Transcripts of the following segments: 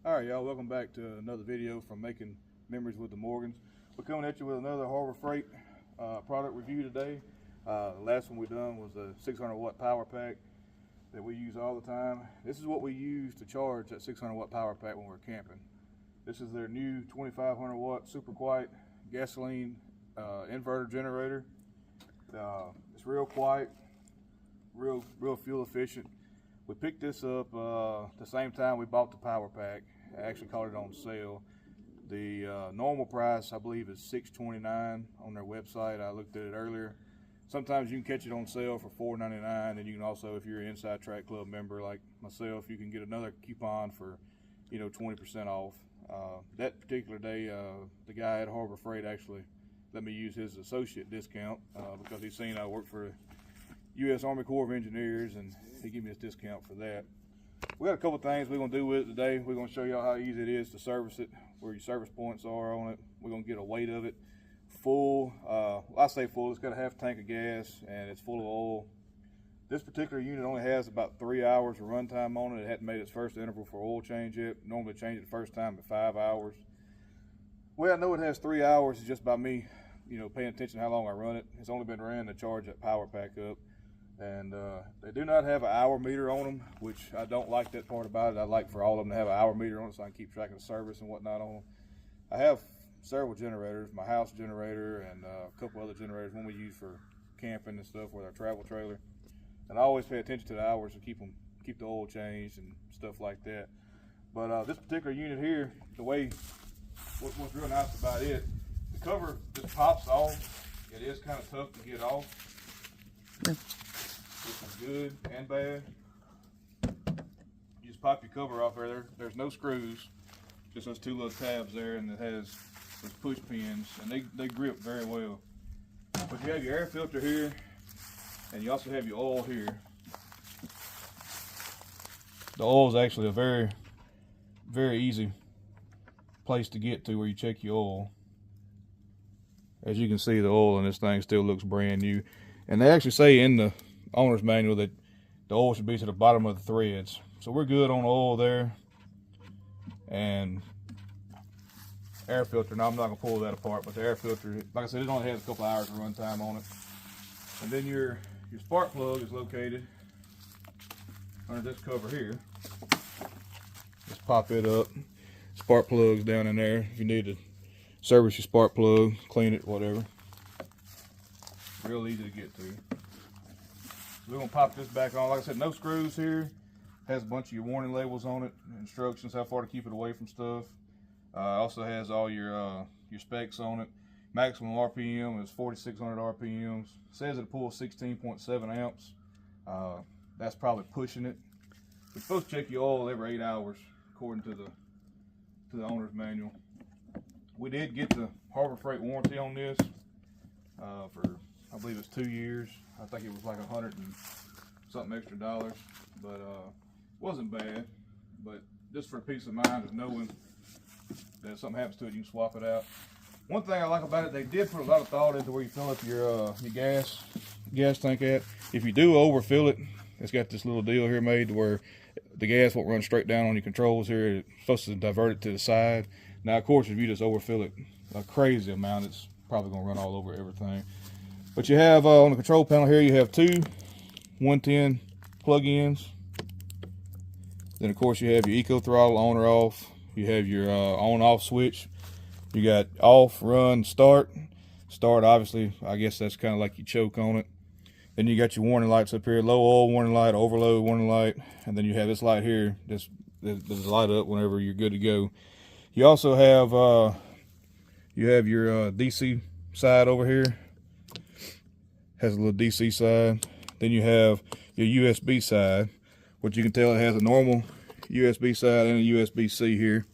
All right, y'all, welcome back to another video from Making Memories with the Morgans. We're coming at you with another Harbor Freight product review today. The last one we done was a 600 watt power pack that we use all the time. This is what we use to charge that 600 watt power pack when we're camping. This is their new 2500 watt super quiet gasoline inverter generator. It's real quiet, real fuel efficient. We picked this up the same time we bought the power pack. I actually caught it on sale. The normal price, I believe, is $6.29 on their website. I looked at it earlier. Sometimes you can catch it on sale for $4.99, and you can also, if you're an Inside Track Club member like myself, you can get another coupon for 20% off. That particular day, the guy at Harbor Freight actually let me use his associate discount because he's seen I work for U.S. Army Corps of Engineers, and he gave me this discount for that. We got a couple things we're going to do with it today. We're going to show y'all how easy it is to service it, where your service points are on it. We're going to get a weight of it. Full, I say full, it's got a half tank of gas and it's full of oil. This particular unit only has about 3 hours of runtime on it. It hadn't made its first interval for oil change yet. Normally change it the first time at 5 hours. The way I know it has 3 hours is just by me, paying attention to how long I run it. It's only been ran to charge that power pack up. And they do not have an hour meter on them, which I don't like that part about it. I like for all of them to have an hour meter on it so I can keep track of the service and whatnot on them. I have several generators, my house generator and a couple other generators, one we use for camping and stuff with our travel trailer. And I always pay attention to the hours to keep the oil changed and stuff like that. But this particular unit here, what's real nice about it, the cover just pops off. It is kind of tough to get off. This is good and bad. You just pop your cover off there. There's no screws, just those two little tabs there, and it has those push pins, and they grip very well. But you have your air filter here, and you also have your oil here. The oil is actually a very, very easy place to get to where you check your oil. As you can see, the oil in this thing still looks brand new. And they actually say in the owner's manual that the oil should be to the bottom of the threads. So we're good on the oil there. And air filter, now I'm not gonna pull that apart, but the air filter, like I said, it only has a couple hours of runtime on it. And then your spark plug is located under this cover here. Just pop it up. Spark plug's down in there if you need to service your spark plug, clean it, whatever. Real easy to get to. So we're gonna pop this back on. Like I said, no screws here. Has a bunch of your warning labels on it, instructions how far to keep it away from stuff. Also has all your specs on it. Maximum RPM is 4,600 RPMs. Says it pulls 16.7 amps. That's probably pushing it. You're supposed to check your oil every 8 hours, according to the owner's manual. We did get the Harbor Freight warranty on this for, I believe it's 2 years. I think it was like $100 and something extra dollars, but wasn't bad. But just for peace of mind of knowing that if something happens to it, you can swap it out. One thing I like about it, they did put a lot of thought into where you fill up your gas tank at. If you do overfill it, it's got this little deal here made to where the gas won't run straight down on your controls here. It's supposed to divert it to the side. Now, of course, if you just overfill it a crazy amount, it's probably going to run all over everything. But you have on the control panel here, you have two 110 plug-ins. Then, of course, you have your eco throttle on or off. You have your on-off switch. You got off, run, start. Start, obviously, I guess that's kind of like you choke on it. Then you got your warning lights up here, low oil warning light, overload warning light. And then you have this light here, this light up whenever you're good to go. You also have your DC side over here. Has a little DC side. Then you have your USB side, which you can tell it has a normal USB side and a USB-C here.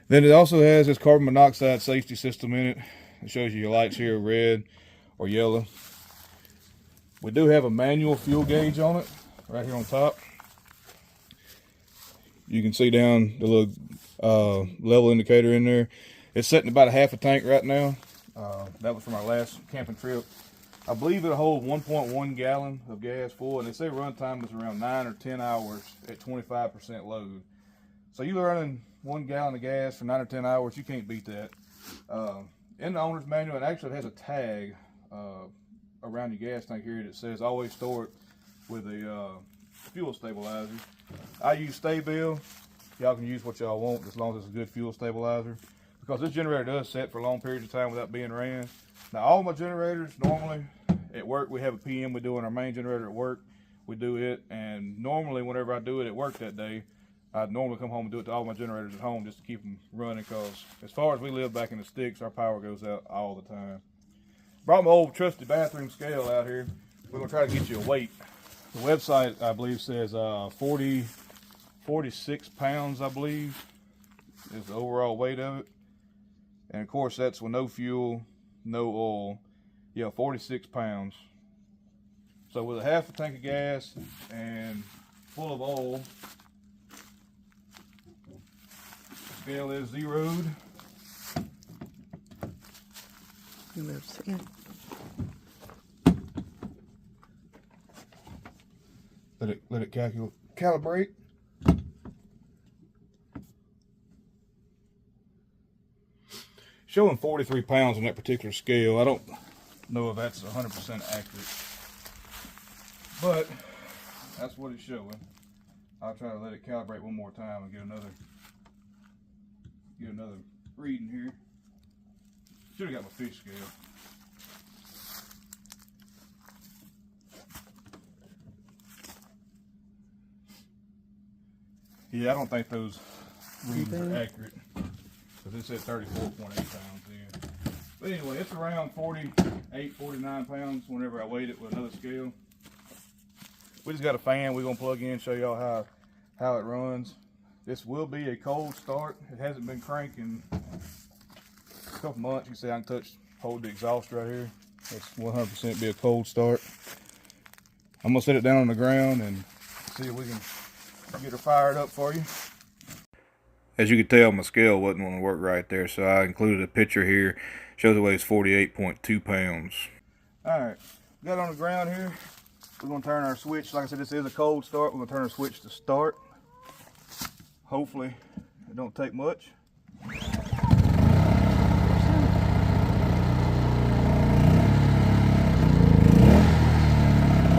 Then it also has this carbon monoxide safety system in it. It shows you your lights here, red or yellow. We do have a manual fuel gauge on it, right here on top. You can see down the little level indicator in there. It's sitting about a half a tank right now. That was from our last camping trip. I believe it'll hold 1.1 gallon of gas full, and they say run time is around 9 or 10 hours at 25% load. So you're running 1 gallon of gas for 9 or 10 hours. You can't beat that. In the owner's manual, it actually has a tag around your gas tank here that says always store it with a fuel stabilizer. I use Sta-Bil. Y'all can use what y'all want as long as it's a good fuel stabilizer, because this generator does set for long periods of time without being ran. Now all my generators, normally at work we have a PM we do on our main generator at work. We do it, and normally whenever I do it at work that day, I'd normally come home and do it to all my generators at home just to keep them running, because as far as we live back in the sticks, our power goes out all the time. Brought my old trusty bathroom scale out here. We're gonna try to get you a weight. The website, I believe, says 46 pounds, I believe, is the overall weight of it. And of course, that's with no fuel, no oil. Yeah, 46 pounds. So with a half a tank of gas and full of oil, the scale is zeroed. Let it calibrate. Showing 43 pounds on that particular scale. I don't know if that's 100% accurate, but that's what it's showing. I'll try to let it calibrate one more time and get another reading here. Should have got my fish scale. Yeah, I don't think those readings are accurate, because it said 34.8 pounds in. But anyway, it's around 48, 49 pounds whenever I weighed it with another scale. We just got a fan we're gonna plug in, show y'all how it runs. This will be a cold start. It hasn't been cranking a couple months. You can see I can hold the exhaust right here. It's 100% be a cold start. I'm gonna set it down on the ground and see if we can get her fired up for you. As you can tell, my scale wasn't going to work right there, so I included a picture here. Shows it weighs 48.2 pounds. Alright, got it on the ground here. We're going to turn our switch. Like I said, this is a cold start. We're going to turn our switch to start. Hopefully it don't take much.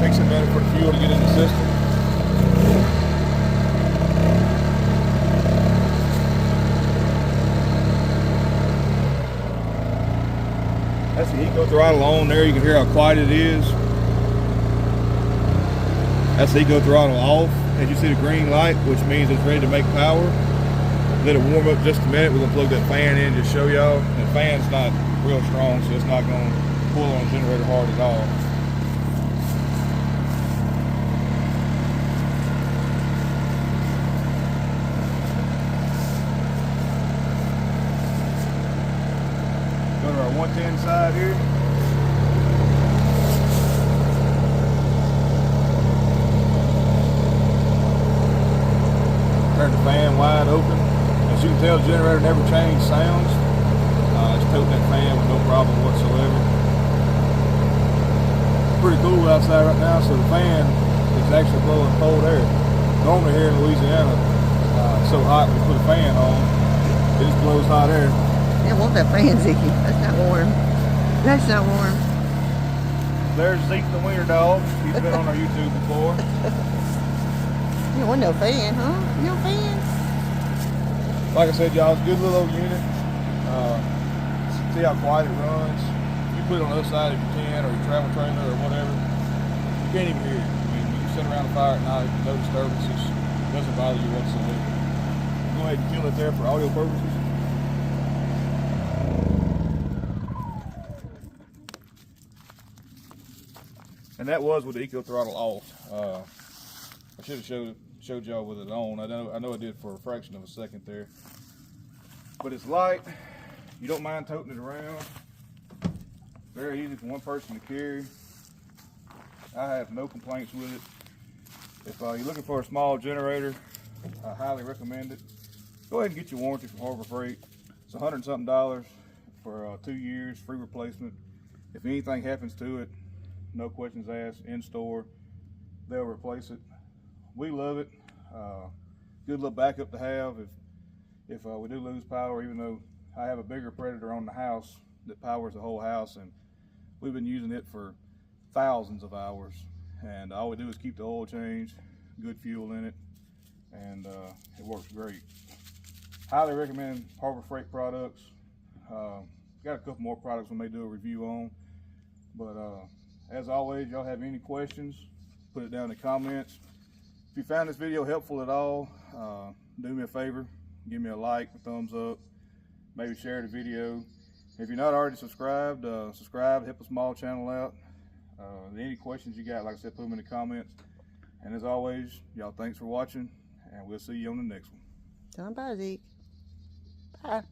Takes a minute for the fuel to get in the system. That's the eco throttle on there. You can hear how quiet it is. That's the eco throttle off. As you see the green light, which means it's ready to make power. Let it warm up just a minute. We're gonna plug that fan in to show y'all. The fan's not real strong, so it's not gonna pull on the generator hard at all. Go to our 110 side here. Turn the fan wide open. As you can tell, the generator never changed sounds. It's toting that fan with no problem whatsoever. It's pretty cool outside right now, so the fan is actually blowing cold air. Normally here in Louisiana, it's so hot we put a fan on, it just blows hot air. I don't want that fan, Zicky. That's not warm. That's not warm. There's Zeke the Wiener Dog. He's been on our YouTube before. You don't want no fan, huh? No fan? Like I said, y'all, it's a good little old unit. See how quiet it runs. You put it on the other side if you can, or your travel trailer or whatever. You can't even hear it. I mean, you can sit around the fire at night, no disturbances. It doesn't bother you whatsoever. Go ahead and kill it there for audio purposes. And that was with the eco throttle off. I should have showed y'all with it on. I know I did for a fraction of a second there. But it's light. You don't mind toting it around. Very easy for one person to carry. I have no complaints with it. If you're looking for a small generator, I highly recommend it. Go ahead and get your warranty from Harbor Freight. It's $100 and something for 2 years, free replacement. If anything happens to it, no questions asked, in store, they'll replace it. We love it. good little backup to have if we do lose power, even though I have a bigger Predator on the house that powers the whole house, and we've been using it for thousands of hours. And all we do is keep the oil change, good fuel in it, and it works great. Highly recommend Harbor Freight products. Got a couple more products we may do a review on. But as always, y'all have any questions, put it down in the comments. If you found this video helpful at all, do me a favor, give me a like, a thumbs up, maybe share the video. If you're not already subscribed, subscribe, help a small channel out. Any questions you got, like I said, put them in the comments. And as always, y'all, thanks for watching, and we'll see you on the next one. Tell them bye, Zeke. Bye.